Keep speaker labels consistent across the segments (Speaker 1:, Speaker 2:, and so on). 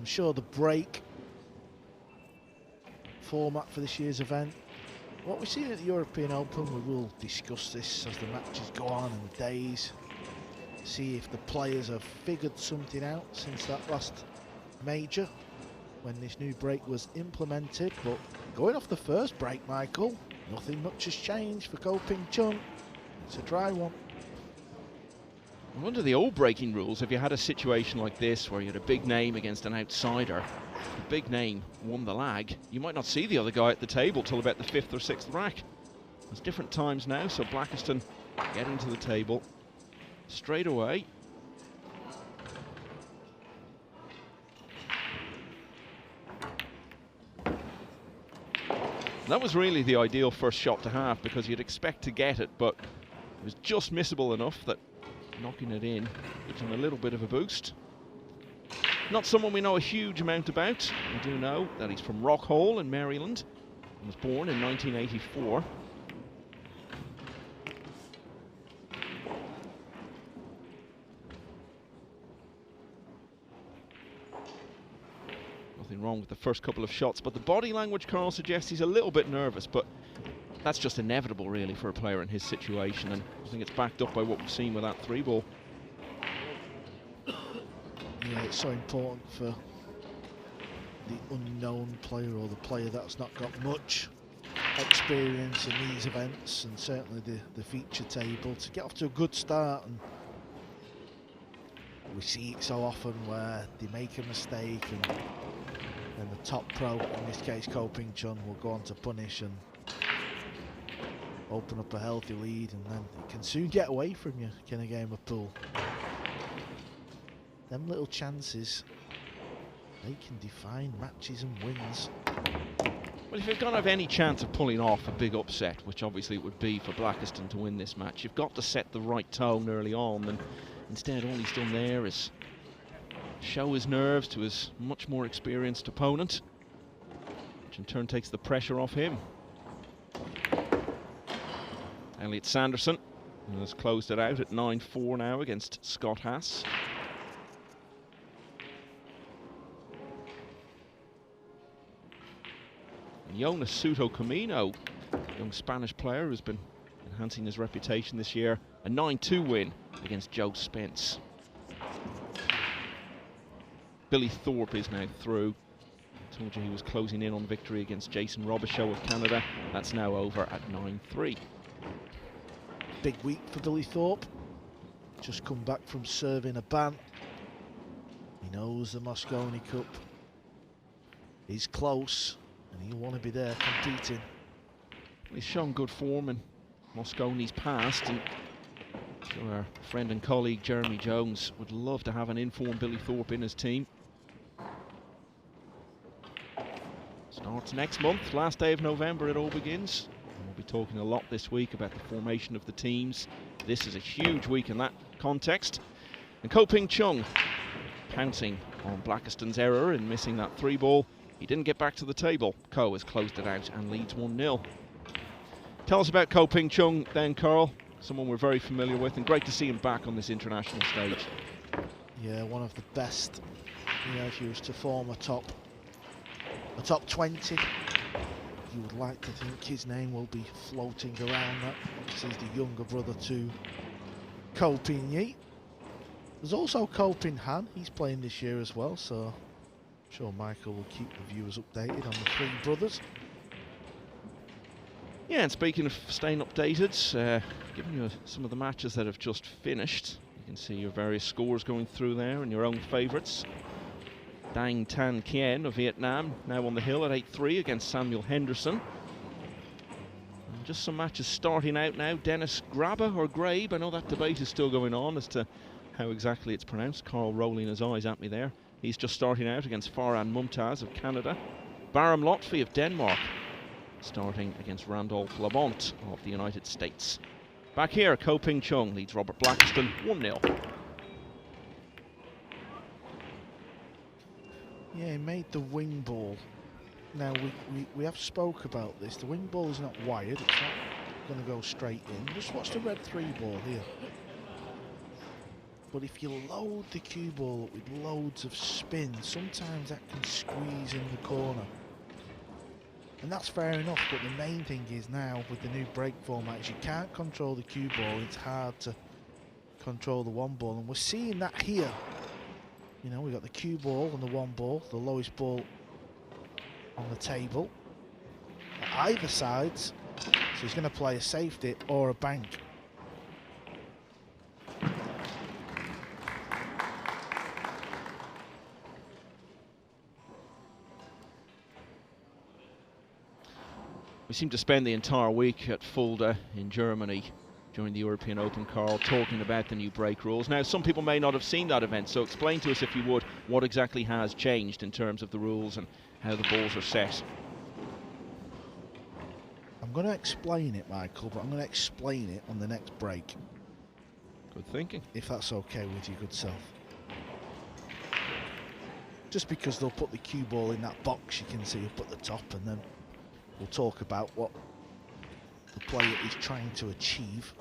Speaker 1: sure the break format for this year's event, what we've seen at the European Open, we will discuss this as the matches go on and the days, see if the players have figured something out since that last major when this new break was implemented. But going off the first break, Michael, nothing much has changed for Ko Ping Chung. It's a dry one.
Speaker 2: Under the old breaking rules, if you had a situation like this where you had a big name against an outsider, the big name won the lag, you might not see the other guy at the table till about the 5th or 6th rack. There's different times now, so Blackiston getting to the table straight away. That was really the ideal first shot to have, because you'd expect to get it, but it was just missable enough that knocking it in gives him a little bit of a boost. Not someone we know a huge amount about. We do know that he's from Rock Hall in Maryland. He was born in 1984. Nothing wrong with the first couple of shots, but the body language, Carl, suggests he's a little bit nervous, but that's just inevitable really for a player in his situation, and I think it's backed up by what we've seen with that 3-ball.
Speaker 1: Yeah, it's so important for the unknown player, or the player that's not got much experience in these events, and certainly the feature table, to get off to a good start. And we see it so often where they make a mistake and the top pro, in this case Ko Ping Chung, will go on to punish and open up a healthy lead, and then it can soon get away from you in a game of pool. Them little chances, they can define matches and wins.
Speaker 2: Well, if you're going to have any chance of pulling off a big upset, which obviously it would be for Blackiston to win this match, you've got to set the right tone early on, and instead all he's done there is show his nerves to his much more experienced opponent, which in turn takes the pressure off him. Elliot Sanderson has closed it out at 9-4 now against Scott Haas. And Jonas Suto Camino, young Spanish player who's been enhancing his reputation this year, a 9-2 win against Joe Spence. Billy Thorpe is now through. I told you he was closing in on victory against Jason Robichaud of Canada. That's now over at 9-3.
Speaker 1: Big week for Billy Thorpe. Just come back from serving a ban. He knows the Mosconi Cup is close, and he'll want to be there competing.
Speaker 2: He's shown good form in Mosconi's past, and I'm sure our friend and colleague Jeremy Jones would love to have an informed Billy Thorpe in his team. Starts next month, last day of November it all begins. We'll be talking a lot this week about the formation of the teams. This is a huge week in that context. And Ko Ping Chung pouncing on Blackiston's error in missing that 3-ball. He didn't get back to the table. Ko has closed it out and leads 1-0. Tell us about Ko Ping Chung then, Carl. Someone we're very familiar with, and great to see him back on this international stage.
Speaker 1: Yeah, one of the best. You know, if he was to form a top 20, you would like to think his name will be floating around that, because he's the younger brother to Ko Ping Yi. There's also Ko Ping Han, he's playing this year as well, so I'm sure Michael will keep the viewers updated on the three brothers.
Speaker 2: Yeah, and speaking of staying updated, giving you some of the matches that have just finished. You can see your various scores going through there and your own favourites. Dang Tan Kien of Vietnam now on the hill at 8-3 against Samuel Henderson. And just some matches starting out now. Dennis Grabe or Grabe, I know that debate is still going on as to how exactly it's pronounced. Carl rolling his eyes at me there. He's just starting out against Farhan Mumtaz of Canada. Baram Lotfi of Denmark starting against Randolph Labonte of the United States. Back here, Ko Ping Chung leads Robert Blackiston 1-0.
Speaker 1: Yeah, he made the wing ball. Now, we have spoke about this. The wing ball is not wired. It's not going to go straight in. Just watch the red 3-ball here. but if you load the cue ball up with loads of spin, sometimes that can squeeze in the corner. And that's fair enough, but the main thing is now with the new break format is you can't control the cue ball. It's hard to control the one ball, and we're seeing that here. You know, we've got the cue ball and the one ball, the lowest ball on the table at either sides. So he's going to play a safety or a bank.
Speaker 2: We seem to spend the entire week at Fulda in Germany during the European Open, Carl, talking about the new break rules. Now, some people may not have seen that event, so explain to us, if you would, what exactly has changed in terms of the rules and how the balls are set.
Speaker 1: I'm going to explain it, Michael, but I'm going to explain it on the next break.
Speaker 2: Good thinking.
Speaker 1: If that's okay with you, good self. Just because they'll put the cue ball in that box you can see up at the top, and then we'll talk about what the player is trying to achieve.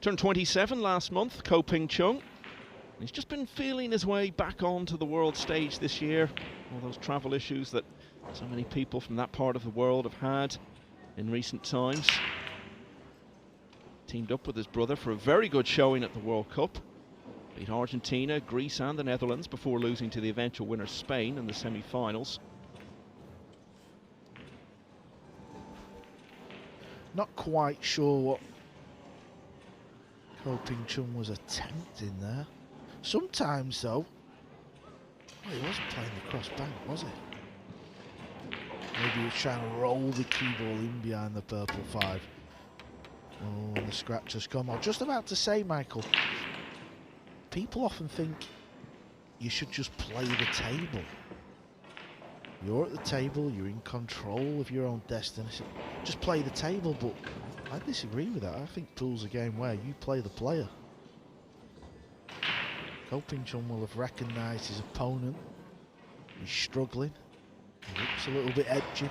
Speaker 2: Turned 27 last month, Coen Chung. He's just been feeling his way back onto the world stage this year. All those travel issues that so many people from that part of the world have had in recent times. Teamed up with his brother for a very good showing at the World Cup. Beat Argentina, Greece and the Netherlands before losing to the eventual winner Spain in the semi-finals.
Speaker 1: Not quite sure what Coen Chung was attempting there. Sometimes though, well, he wasn't playing the cross bank, was he? Maybe he was trying to roll the cue ball in behind the purple 5. Oh, and the scratch has come. I was just about to say, Michael, people often think you should just play the table. You're at the table, you're in control of your own destiny. Just play the table, but I disagree with that. I think pool's a game where you play the player. Coen Chung will have recognised his opponent. He's struggling. He looks a little bit edgy.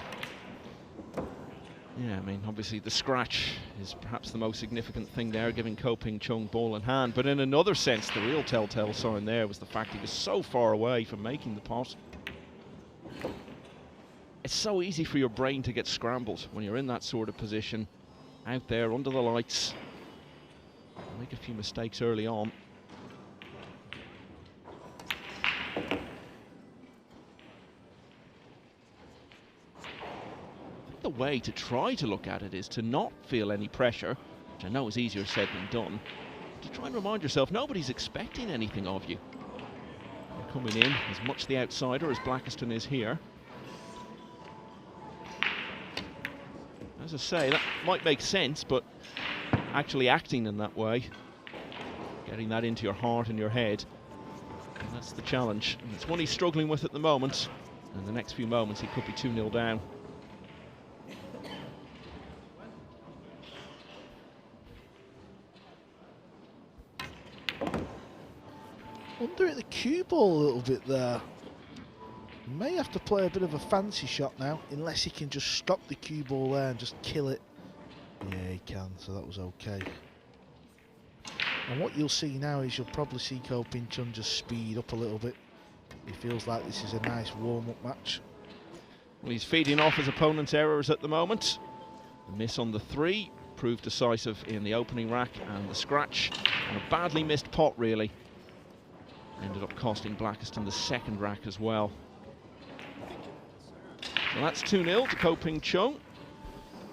Speaker 2: Yeah, I mean, obviously the scratch is perhaps the most significant thing there, giving Coen Chung ball in hand. But in another sense, the real telltale sign there was the fact he was so far away from making the pot. It's so easy for your brain to get scrambled when you're in that sort of position, out there under the lights. Make a few mistakes early on. The way to try to look at it is to not feel any pressure, which I know is easier said than done. To try and remind yourself nobody's expecting anything of you. You're coming in as much the outsider as Blackiston is here. As I say, that might make sense, but actually acting in that way, getting that into your heart and your head, and that's the challenge. And it's one he's struggling with at the moment. In the next few moments, he could be 2-0 down.
Speaker 1: Under at the cue ball a little bit there. He may have to play a bit of a fancy shot now, unless he can just stop the cue ball there and just kill it. Yeah, he can, so that was okay. And what you'll see now is you'll probably see Coen Chung just speed up a little bit. He feels like this is a nice warm-up match.
Speaker 2: Well, he's feeding off his opponent's errors at the moment. The miss on the 3 proved decisive in the opening rack, and the scratch on a badly missed pot really ended up costing Blackiston the second rack as well. So that's 2-0 to Coen Chung,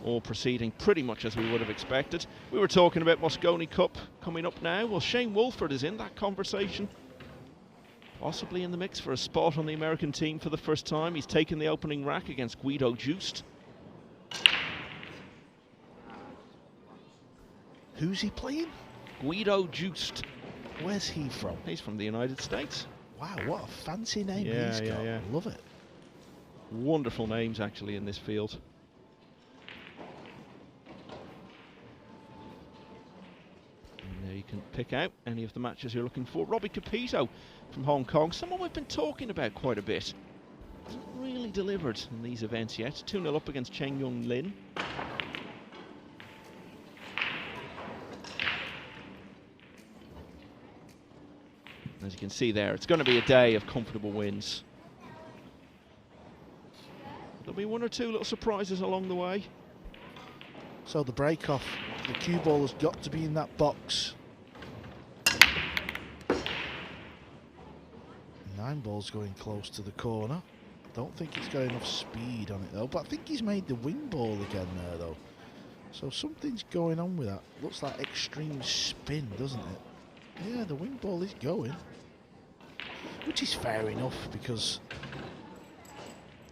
Speaker 2: all proceeding pretty much as we would have expected. We were talking about Mosconi Cup coming up now. Well, Shane Wolford is in that conversation, possibly in the mix for a spot on the American team for the first time. He's taken the opening rack against Guido Just.
Speaker 1: Who's he playing?
Speaker 2: Guido Just.
Speaker 1: Where's he from?
Speaker 2: He's from the United States.
Speaker 1: Wow, what a fancy name he's got.
Speaker 2: Yeah.
Speaker 1: Love it.
Speaker 2: Wonderful names actually in this field. And there you can pick out any of the matches you're looking for. Robbie Capito from Hong Kong, someone we've been talking about quite a bit. Hasn't really delivered in these events yet. 2-0 up against Cheng Yung Lin. As you can see there, it's going to be a day of comfortable wins. There'll be one or two little surprises along the way.
Speaker 1: So the break off, the cue ball has got to be in that box. 9 ball's going close to the corner. Don't think he's got enough speed on it though, but I think he's made the wing ball again there though. So something's going on with that. Looks like extreme spin, doesn't it? Yeah, the wing ball is going. Which is fair enough because,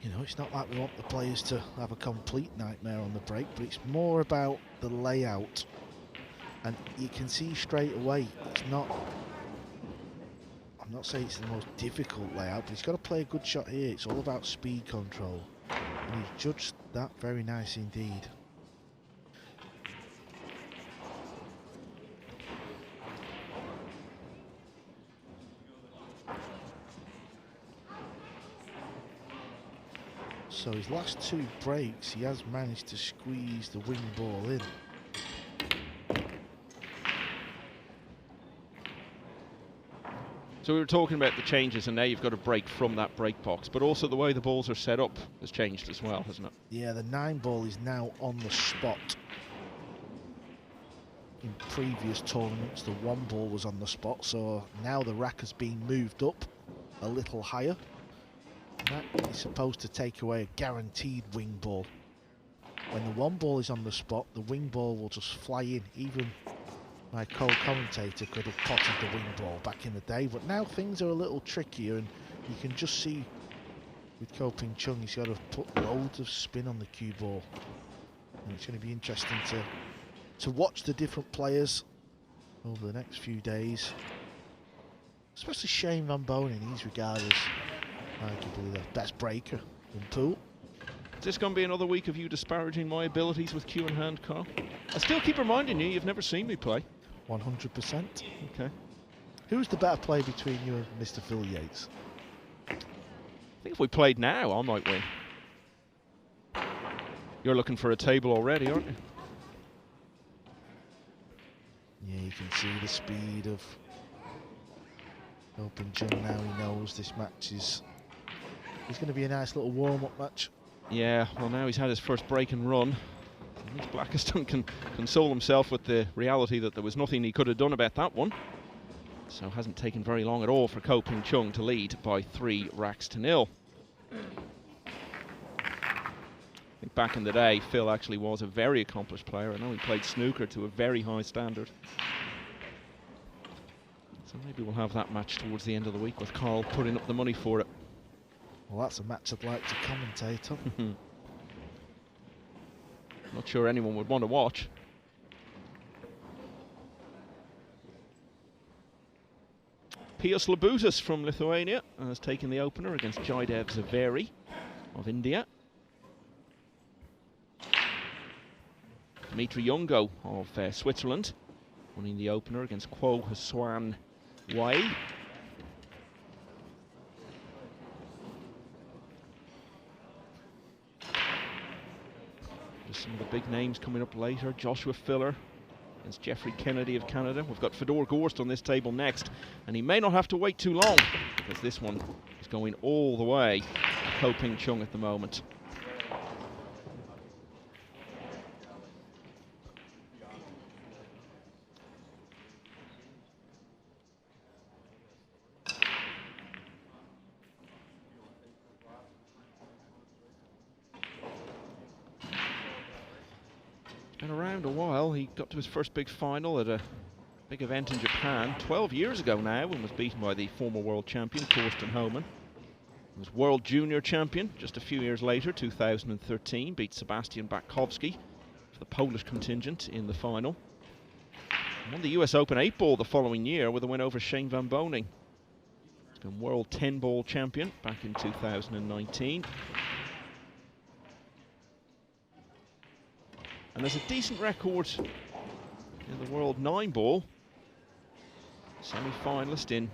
Speaker 1: you know, it's not like we want the players to have a complete nightmare on the break, but it's more about the layout. And you can see straight away, it's not, I'm not saying it's the most difficult layout, but he's got to play a good shot here. It's all about speed control. And he's judged that very nice indeed. So his last 2 breaks, he has managed to squeeze the wing ball in.
Speaker 2: So we were talking about the changes, and now you've got to break from that break box, but also the way the balls are set up has changed as well, hasn't it?
Speaker 1: Yeah, the 9 ball is now on the spot. In previous tournaments, the 1 ball was on the spot, so now the rack has been moved up a little higher. That is supposed to take away a guaranteed wing ball. When the 1 ball is on the spot, the wing ball will just fly in. Even my co-commentator could have potted the wing ball back in the day, but now things are a little trickier, and you can just see with Coen Chung, he's got to put loads of spin on the cue ball. And it's going to be interesting to watch the different players over the next few days. Especially Shane Van Bonen, he's regarded as arguably the best breaker in pool.
Speaker 2: Is this going to be another week of you disparaging my abilities with cue in hand, Carl? I still keep reminding you, you've never seen me play.
Speaker 1: 100%.
Speaker 2: Okay.
Speaker 1: Who's the better player between you and Mr. Phil Yates?
Speaker 2: I think if we played now, I might win. You're looking for a table already, aren't you?
Speaker 1: Yeah, you can see the speed of Coen Chung now. He knows this match is... It's going to be a nice little warm-up match.
Speaker 2: Yeah, well now he's had his first break and run. At least Blackiston can console himself with the reality that there was nothing he could have done about that one. So it hasn't taken very long at all for Coen Chung to lead by 3 racks to 0. I think back in the day, Phil actually was a very accomplished player. I know he played snooker to a very high standard. So maybe we'll have that match towards the end of the week with Carl putting up the money for it.
Speaker 1: Well, that's a match I'd like to commentate on.
Speaker 2: Not sure anyone would want to watch. Pius Labutis from Lithuania has taken the opener against Jaidev Zaveri of India. Dmitry Yungo of Switzerland winning the opener against Kwo Hsuan Wei. Just some of the big names coming up later. Joshua Filler against Jeffrey Kennedy of Canada. We've got Fedor Gorst on this table next, and he may not have to wait too long because this one is going all the way to Coen Chung at the moment. Been around a while. He got to his first big final at a big event in Japan 12 years ago now, and was beaten by the former world champion Torsten Homan. He was world junior champion just a few years later, 2013, beat Sebastian Batkowski for the Polish contingent in the final. Won the US Open 8-ball the following year with a win over Shane Van Bonen. He's been world 10-ball champion back in 2019. And there's a decent record in the world 9-ball. Semi-finalist in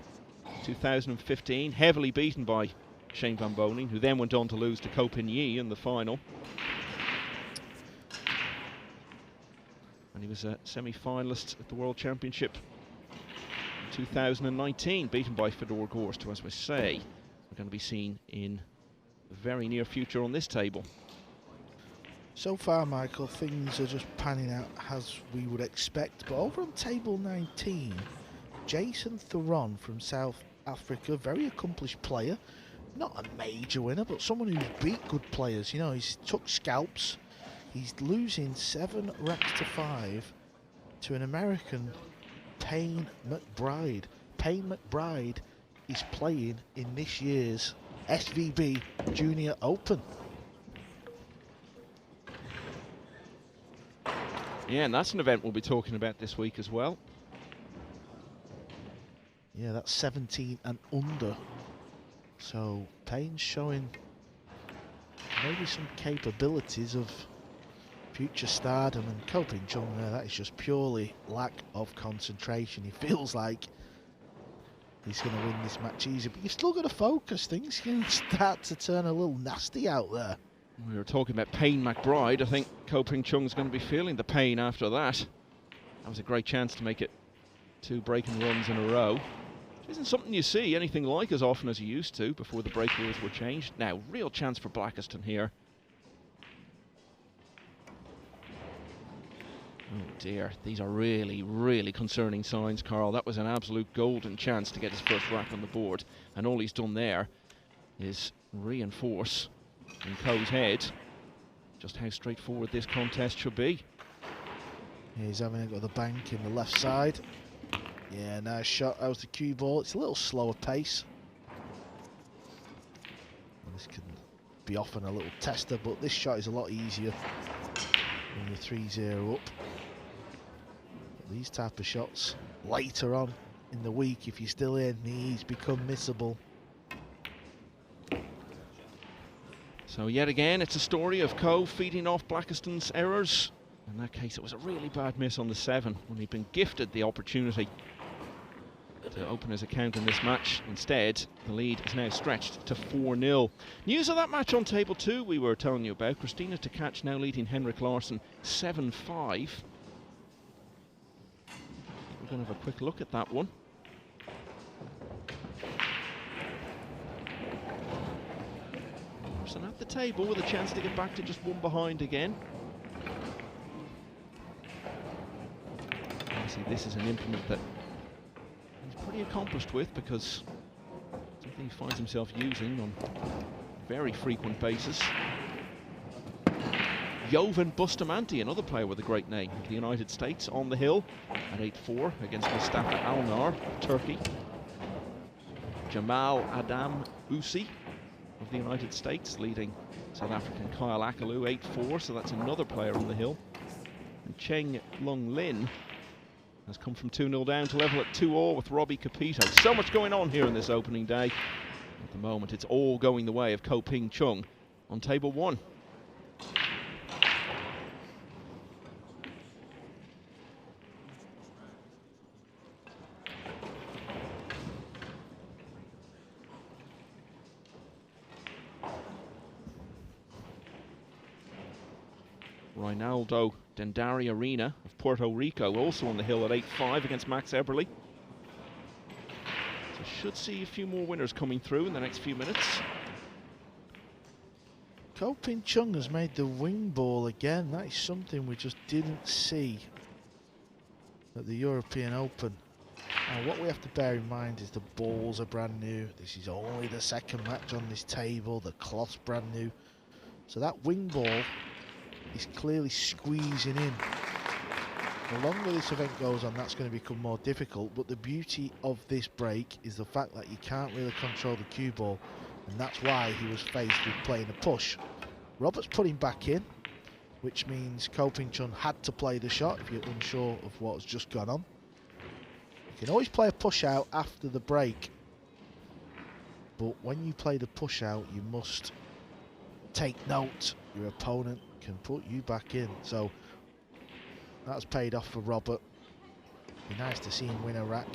Speaker 2: 2015, heavily beaten by Shane Van Bonen, who then went on to lose to Coen Yi in the final. And he was a semi-finalist at the World Championship 2019, beaten by Fedor Gorst, who, as we say, we're going to be seen in the very near future on this table.
Speaker 1: So far, Michael, things are just panning out as we would expect. But over on table 19, Jason Theron from South Africa, very accomplished player. Not a major winner, but someone who's beat good players. You know, he's took scalps. He's losing 7 racks to 5 to an American, Payne McBride. Payne McBride is playing in this year's SVB Junior Open.
Speaker 2: Yeah, and that's an event we'll be talking about this week as well.
Speaker 1: Yeah, that's 17 and under. So Payne's showing maybe some capabilities of future stardom, and Ko Ping-chung there, that is just purely lack of concentration. He feels like he's going to win this match easy, but you've still got to focus. Things can start to turn a little nasty out there.
Speaker 2: We were talking about Payne McBride. I think Ko Ping-chung's going to be feeling the pain after that. That was a great chance to make it 2 breaking runs in a row. It isn't something you see anything like as often as you used to before the break rules were changed. Now, real chance for Blackiston here. Oh dear, these are really, really concerning signs, Carl. That was an absolute golden chance to get his first rack on the board, and all he's done there is reinforce in Ko's head just how straightforward this contest should be.
Speaker 1: Yeah, he's having a go at the bank in the left side. Yeah, nice shot. That was the cue ball. It's a little slower pace. And this can be often a little tester, but this shot is a lot easier when you're 3-0 up. But these type of shots later on in the week, if you're still in, these become missable.
Speaker 2: So yet again, it's a story of Ko feeding off Blackiston's errors. In that case, it was a really bad miss on the 7 when he'd been gifted the opportunity to open his account in this match. Instead, the lead is now stretched to 4-0. News of that match on table 2 we were telling you about. Christina Tkach now leading Henrik Larsson 7-5. We're going to have a quick look at that one. Larsson at the table with a chance to get back to just 1 behind again. Obviously, this is an implement that he's pretty accomplished with, because it's something he finds himself using on a very frequent basis. Jovan Bustamante, another player with a great name, of the United States, on the hill at 8-4 against Mustafa Alnar of Turkey. Jamal Adam Usi of the United States leading South African Kyle Akalu 8-4, so that's another player on the hill. And Cheng Lung Lin has come from 2-0 down to level at 2-all with Robbie Capito. So much going on here in this opening day. At the moment, it's all going the way of Ko Ping-chung on table 1. Reinaldo Dendari Arena of Puerto Rico also on the hill at 8-5 against Max Eberle. So should see a few more winners coming through in the next few minutes.
Speaker 1: Ko Ping-chung has made the wing ball again. That is something we just didn't see at the European Open. Now, what we have to bear in mind is the balls are brand new. This is only the 2nd match on this table. The cloth's brand new. So that wing ball is clearly squeezing in. The longer this event goes on, that's going to become more difficult, but the beauty of this break is the fact that you can't really control the cue ball, and that's why he was faced with playing a push. Roberts put him back in, which means Ko Ping-chung had to play the shot if you're unsure of what has just gone on. You can always play a push out after the break, but when you play the push out, you must take note. Your opponent can put you back in, so that's paid off for Robert. Be nice to see him win a rack.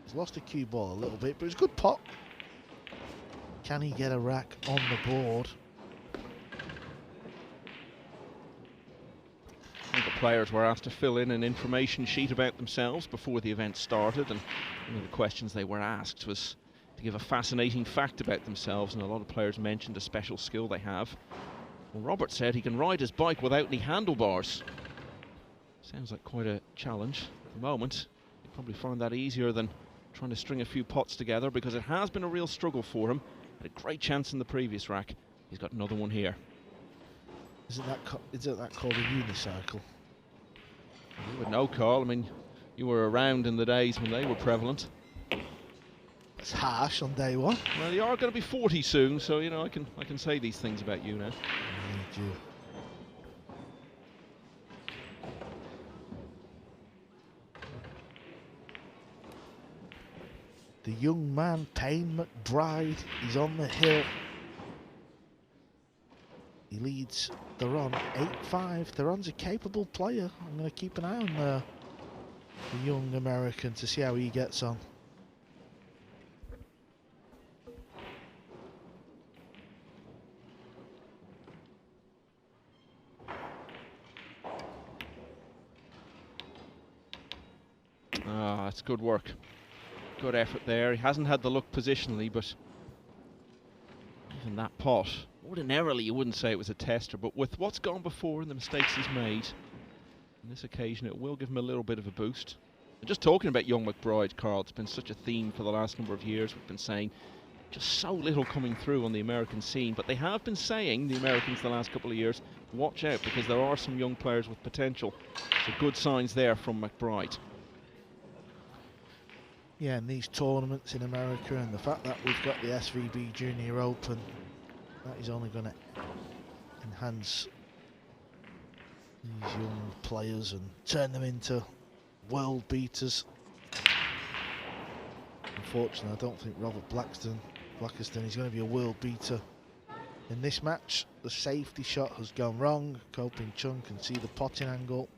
Speaker 1: He's lost the cue ball a little bit, but it's a good pot. Can he get a rack on the board?
Speaker 2: The players were asked to fill in an information sheet about themselves before the event started, and one of the questions they were asked was to give a fascinating fact about themselves, and a lot of players mentioned a special skill they have. Well, Robert said he can ride his bike without any handlebars. Sounds like quite a challenge at the moment. You probably find that easier than trying to string a few pots together, because it has been a real struggle for him. Had a great chance in the previous rack. He's got another one here.
Speaker 1: Isn't that called a unicycle?
Speaker 2: You would know, Carl. I mean, you were around in the days when they were prevalent.
Speaker 1: It's harsh on day one.
Speaker 2: Well, you are going to be 40 soon, so you know I can say these things about you now.
Speaker 1: I need you. The young man, Payne McBride, is on the hill. He leads Theron 8-5. Theron's a capable player. I'm going to keep an eye on the young American to see how he gets on.
Speaker 2: Ah, it's good work. Good effort there. He hasn't had the luck positionally, but even that pot, ordinarily you wouldn't say it was a tester, but with what's gone before and the mistakes he's made, on this occasion it will give him a little bit of a boost. And just talking about young McBride, Carl, it's been such a theme for the last number of years. We've been saying just so little coming through on the American scene, but they have been saying, the Americans, the last couple of years, watch out, because there are some young players with potential. So good signs there from McBride.
Speaker 1: Yeah, and these tournaments in America, and the fact that we've got the SVB Junior Open, that is only going to enhance these young players and turn them into world beaters. Unfortunately, I don't think Robert Blackiston is going to be a world beater in this match. The safety shot has gone wrong. Coen Chung can see the potting angle.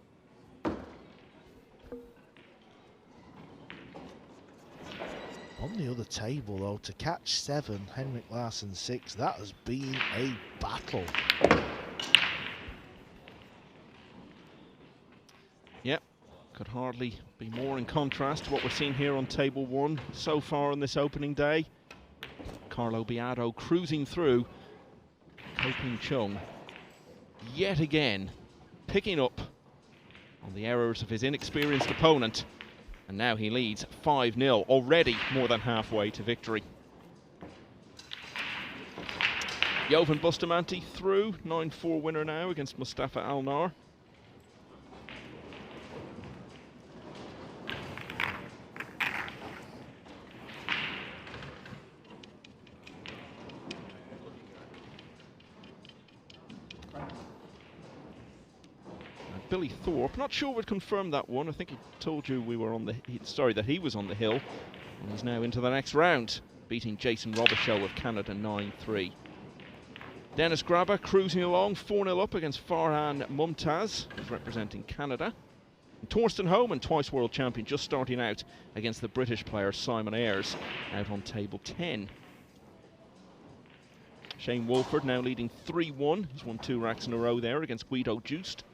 Speaker 1: On the other table, though, to catch 7, Henrik Larsson 6, that has been a battle.
Speaker 2: Yep, could hardly be more in contrast to what we're seeing here on table 1 so far on this opening day. Carlo Biado cruising through. Coen Chung yet again picking up on the errors of his inexperienced opponent. And now he leads 5-0, already more than halfway to victory. Jovan Bustamante through, 9-4 winner now against Mustafa Alnar. Billy Thorpe, not sure we'd confirm that one. I think he told you we were on the, that he was on the hill, and he's now into the next round, beating Jason Robichaux of Canada 9-3. Dennis Grabber cruising along, 4-0 up against Farhan Mumtaz, who's representing Canada. And Torsten Homan, twice world champion, just starting out against the British player Simon Ayres, out on table 10. Shane Wolford now leading 3-1. He's won 2 racks in a row there against Guido Joost.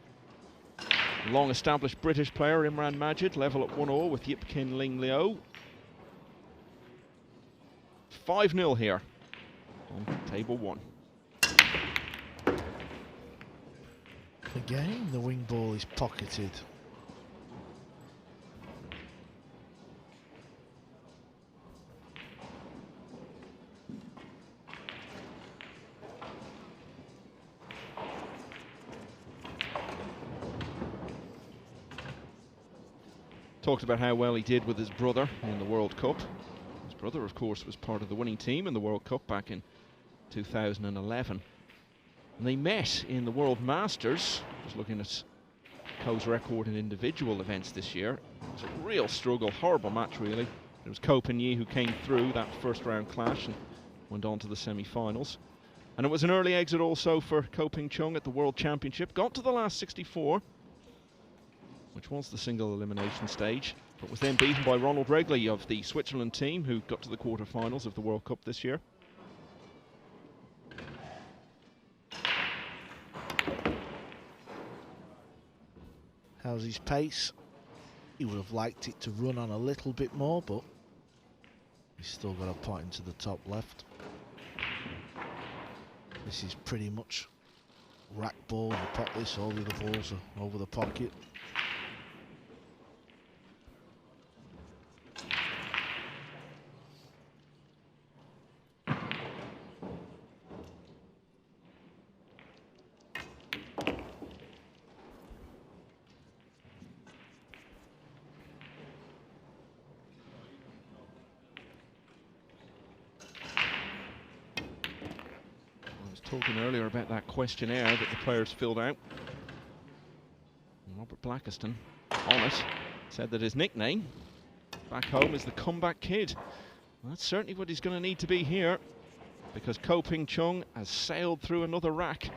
Speaker 2: Long-established British player Imran Majid, level at 1-all with Yip Kin Ling Liu. 5-0 here on table 1.
Speaker 1: Again, the wing ball is pocketed.
Speaker 2: Talked about how well he did with his brother in the World Cup. His brother, of course, was part of the winning team in the World Cup back in 2011. And they met in the World Masters. I was looking at Coe's record in individual events this year. It was a real struggle, horrible match really. It was Copenhagen who came through that first round clash and went on to the semi-finals. And it was an early exit also for Coen Chung at the World Championship. Got to the last 64. Which was the single elimination stage, but was then beaten by Ronald Regley of the Switzerland team, who got to the quarterfinals of the World Cup this year.
Speaker 1: How's his pace? He would have liked it to run on a little bit more, but he's still got a point into the top left. This is pretty much rack ball, the pot this, all the other balls are over the pocket.
Speaker 2: Talking earlier about that questionnaire that the players filled out. And Robert Blackiston, on it, said that his nickname back home is the comeback kid. Well, that's certainly what he's going to need to be here, because Ko Ping Chung has sailed through another rack.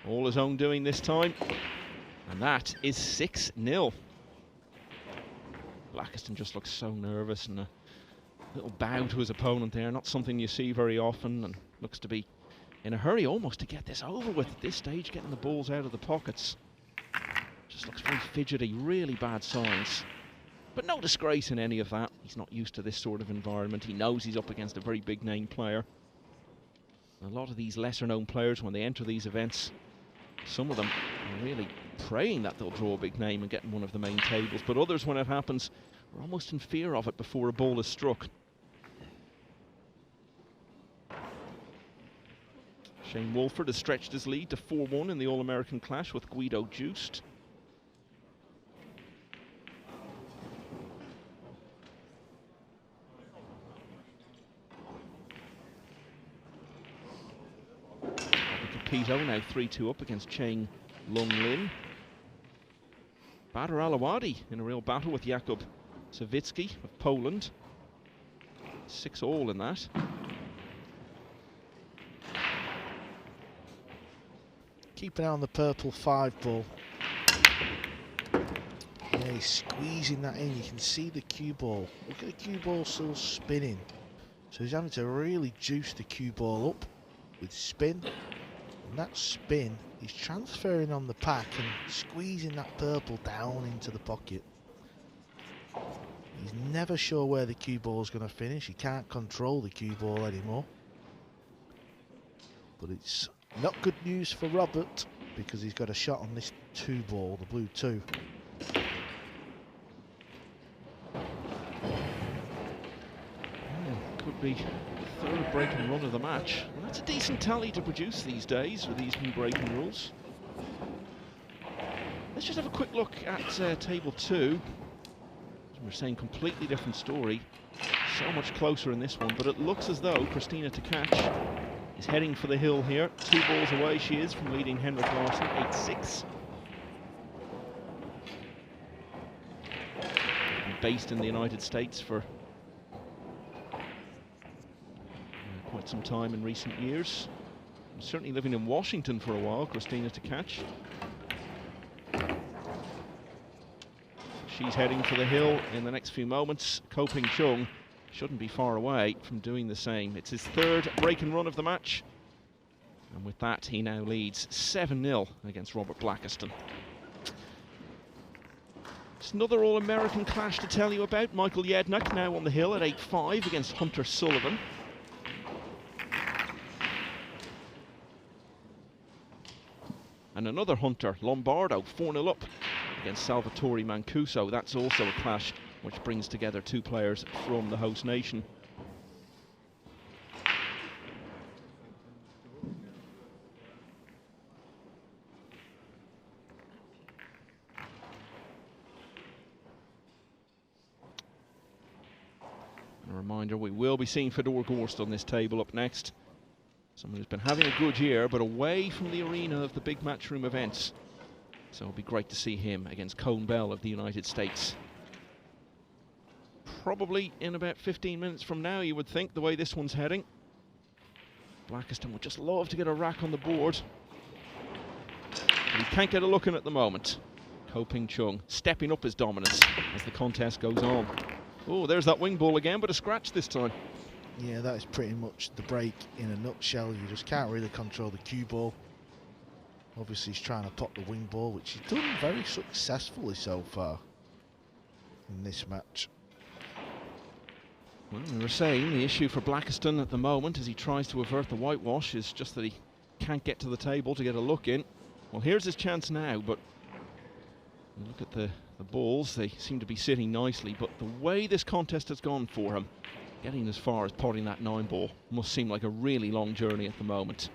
Speaker 2: All his own doing this time, and that is 6-0. Blackiston just looks so nervous, and a little bow to his opponent there, not something you see very often, and looks to be in a hurry almost to get this over with at this stage, getting the balls out of the pockets. Just looks very fidgety, really bad signs. But no disgrace in any of that. He's not used to this sort of environment. He knows he's up against a very big name player. A lot of these lesser known players, when they enter these events, some of them are really praying that they'll draw a big name and get in one of the main tables, but others, when it happens, are almost in fear of it before a ball is struck. Shane Wolford has stretched his lead to 4-1 in the All-American clash with Guido Joost. Capito now 3-2 up against Cheng Lung Lin. Badr Alawadi in a real battle with Jakub Sawicki of Poland. 6-all in that.
Speaker 1: Keep an eye on the purple 5 ball. Yeah, he's squeezing that in. You can see the cue ball. Look at the cue ball still spinning. So he's having to really juice the cue ball up with spin. And that spin, he's transferring on the pack and squeezing that purple down into the pocket. He's never sure where the cue ball is going to finish. He can't control the cue ball anymore. But it's not good news for Robert, because he's got a shot on this 2 ball, the blue 2.
Speaker 2: Could be the 3rd breaking run of the match. Well, that's a decent tally to produce these days with these new breaking rules. Let's just have a quick look at table 2. As we're saying, completely different story. So much closer in this one, but it looks as though Christina Tkac is heading for the hill here. 2 balls away she is from leading Henrik Larsson, 8-6. Based in the United States for quite some time in recent years. Certainly living in Washington for a while, Christina Tkac. She's heading for the hill in the next few moments. Ko Ping Chung shouldn't be far away from doing the same. It's his 3rd break and run of the match. And with that, he now leads 7-0 against Robert Blackiston. Just another All-American clash to tell you about. Michael Jednak now on the hill at 8-5 against Hunter Sullivan. And another Hunter, Lombardo, 4-0 up against Salvatore Mancuso. That's also a clash which brings together 2 players from the host nation. And a reminder, we will be seeing Fedor Gorst on this table up next. Someone who's been having a good year, but away from the arena of the big Matchroom events. So it'll be great to see him against Coen Bell of the United States. Probably in about 15 minutes from now, you would think, the way this one's heading. Blackiston would just love to get a rack on the board. But he can't get a look in at the moment. Ko Ping Chung stepping up his dominance as the contest goes on. Oh, there's that wing ball again, but a scratch this time.
Speaker 1: Yeah, that is pretty much the break in a nutshell. You just can't really control the cue ball. Obviously he's trying to pot the wing ball, which he's done very successfully so far in this match.
Speaker 2: Well, we were saying the issue for Blackiston at the moment as he tries to avert the whitewash is just that he can't get to the table to get a look in. Well, here's his chance now, but look at the balls, they seem to be sitting nicely, but the way this contest has gone for him, getting as far as potting that 9 ball must seem like a really long journey at the moment.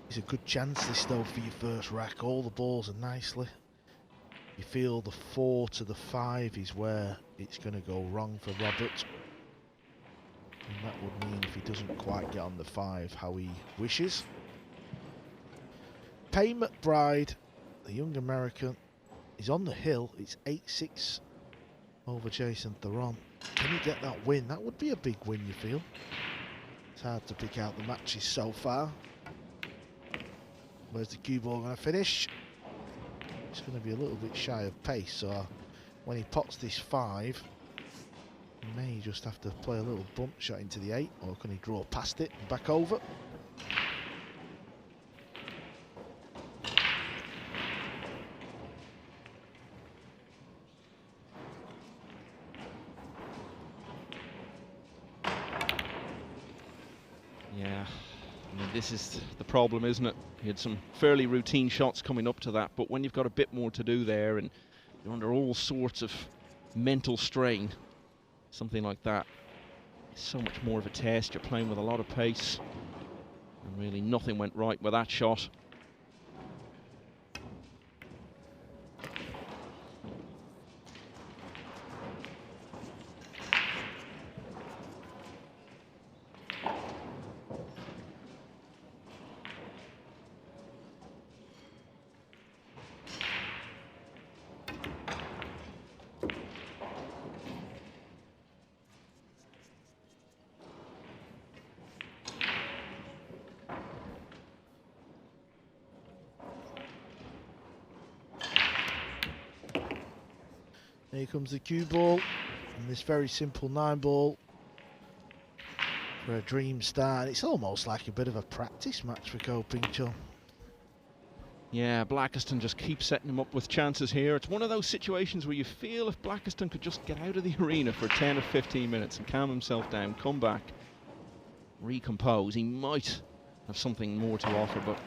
Speaker 1: It's a good chance this though for your first rack. All the balls are nicely. You feel the 4 to the 5 is where it's going to go wrong for Robert. And that would mean if he doesn't quite get on the 5 how he wishes. Payne McBride, the young American, is on the hill. It's 8-6 over Jason Theron. Can he get that win? That would be a big win, you feel. It's hard to pick out the matches so far. Where's the cue ball going to finish? It's going to be a little bit shy of pace, so when he pots this 5, he may just have to play a little bump shot into the 8, or can he draw past it and back over?
Speaker 2: Yeah, I mean, this is the problem, isn't it? He had some fairly routine shots coming up to that, but when you've got a bit more to do there and you're under all sorts of mental strain, something like that is so much more of a test. You're playing with a lot of pace, and really nothing went right with that shot.
Speaker 1: Here comes the cue ball, and this very simple 9 ball for a dream start. It's almost like a bit of a practice match for Ko Ping Chung.
Speaker 2: Yeah, Blackiston just keeps setting him up with chances here. It's one of those situations where you feel if Blackiston could just get out of the arena for 10 or 15 minutes and calm himself down, come back, recompose, he might have something more to offer, but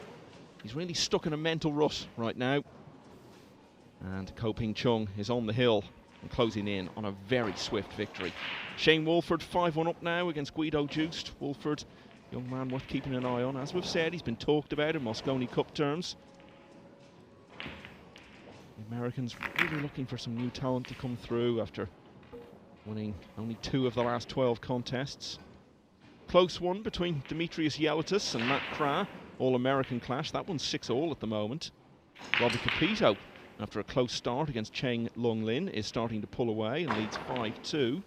Speaker 2: he's really stuck in a mental rut right now. And Ko Ping Chung is on the hill and closing in on a very swift victory. Shane Wolford 5-1 up now against Guido Juiced. Wolford, young man worth keeping an eye on. As we've said, he's been talked about in Moscone Cup terms. The Americans really looking for some new talent to come through after winning only 2 of the last 12 contests. Close one between Demetrius Yelitis and Matt Kra, All-American clash. That one's 6-all at the moment. Robbie Capito, after a close start against Cheng Long Lin, is starting to pull away and leads 5-2.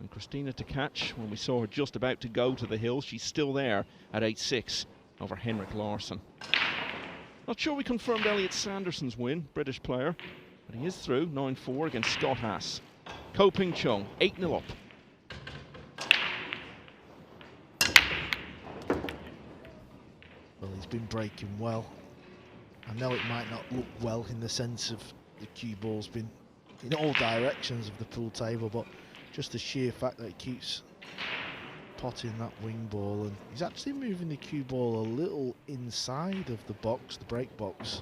Speaker 2: And Christina Tkach, when we saw her just about to go to the hill, she's still there at 8-6 over Henrik Larsson. Not sure we confirmed Elliot Sanderson's win, British player, but he is through 9-4 against Scott Haas. Ko Ping Chung 8-0 up.
Speaker 1: Well, he's been breaking well. I know it might not look well in the sense of the cue ball's been in all directions of the pool table, but just the sheer fact that he keeps potting that wing ball, and he's actually moving the cue ball a little inside of the box, the break box.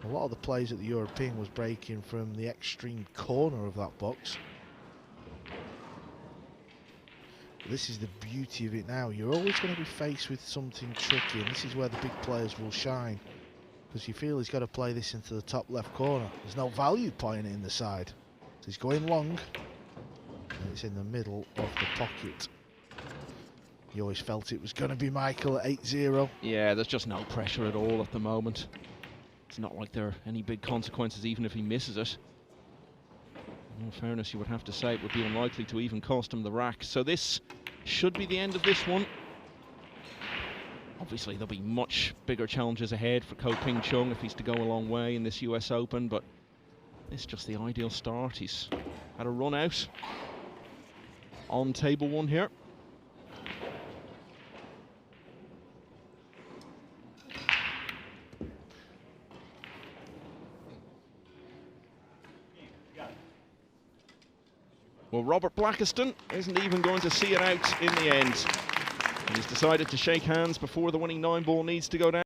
Speaker 1: A lot of the plays at the European was breaking from the extreme corner of that box. But this is the beauty of it now. You're always going to be faced with something tricky, and this is where the big players will shine. Because you feel he's got to play this into the top left corner. There's no value playing it in the side. So he's going long. And it's in the middle of the pocket. You always felt it was going to be Michael at 8-0.
Speaker 2: Yeah, there's just no pressure at all at the moment. It's not like there are any big consequences even if he misses it. In all fairness, you would have to say it would be unlikely to even cost him the rack. So this should be the end of this one. Obviously, there'll be much bigger challenges ahead for Ko Ping Chung if he's to go a long way in this US Open, but this is just the ideal start. He's had a run out on table 1 here. Well, Robert Blackiston isn't even going to see it out in the end. He's decided to shake hands before the winning 9 ball needs to go down.